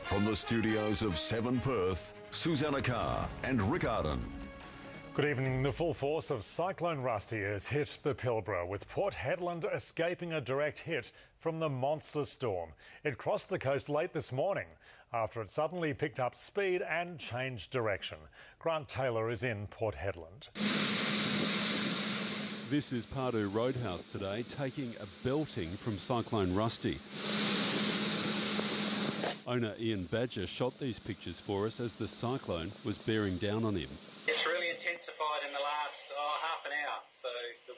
From the studios of 7 Perth, Susanna Carr and Rick Arden. Good evening. The full force of Cyclone Rusty has hit the Pilbara, with Port Hedland escaping a direct hit from the monster storm. It crossed the coast late this morning after it suddenly picked up speed and changed direction. Grant Taylor is in Port Hedland. This is Pardoo Roadhouse today, taking a belting from Cyclone Rusty. Owner Ian Badger shot these pictures for us as the cyclone was bearing down on him. It's really intensified in the last half an hour, so the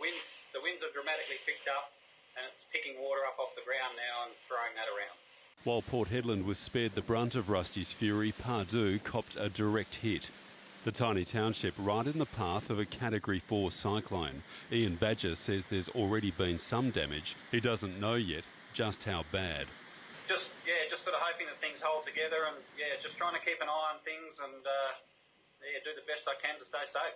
winds have dramatically picked up and it's picking water up off the ground now and throwing that around. While Port Hedland was spared the brunt of Rusty's fury, Pardoo copped a direct hit. The tiny township right in the path of a Category 4 cyclone. Ian Badger says there's already been some damage. He doesn't know yet just how bad. Just sort of hoping that things hold together and just trying to keep an eye on things and do the best I can to stay safe.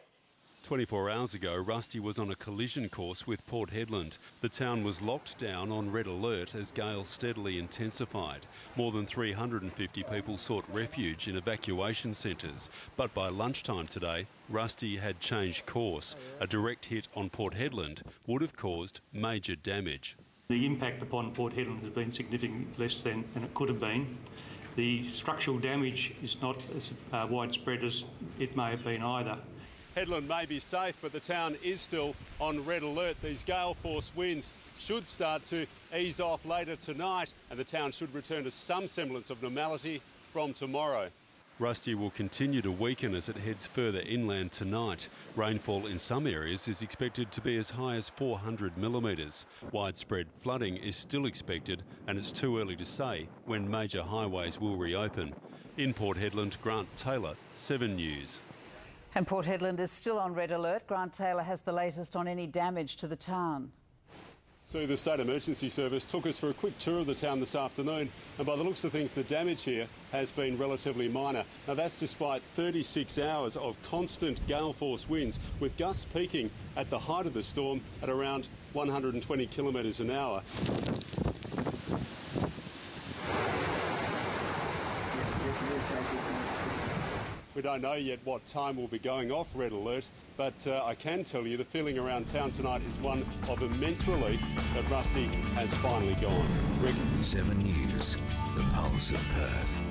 24 hours ago, Rusty was on a collision course with Port Hedland. The town was locked down on red alert as gales steadily intensified. More than 350 people sought refuge in evacuation centres. But by lunchtime today, Rusty had changed course. A direct hit on Port Hedland would have caused major damage. The impact upon Port Hedland has been significantly less than it could have been. The structural damage is not as widespread as it may have been either. Hedland may be safe, but the town is still on red alert. These gale-force winds should start to ease off later tonight, and the town should return to some semblance of normality from tomorrow. Rusty will continue to weaken as it heads further inland tonight. Rainfall in some areas is expected to be as high as 400 millimetres. Widespread flooding is still expected, and it's too early to say when major highways will reopen. In Port Hedland, Grant Taylor, 7 News. And Port Hedland is still on red alert. Grant Taylor has the latest on any damage to the town. So the State Emergency Service took us for a quick tour of the town this afternoon, and by the looks of things, the damage here has been relatively minor. Now that's despite 36 hours of constant gale-force winds, with gusts peaking at the height of the storm at around 120 kilometres an hour. We don't know yet what time we'll be going off red alert, but I can tell you the feeling around town tonight is one of immense relief that Rusty has finally gone. Rick. 7 News, the pulse of Perth.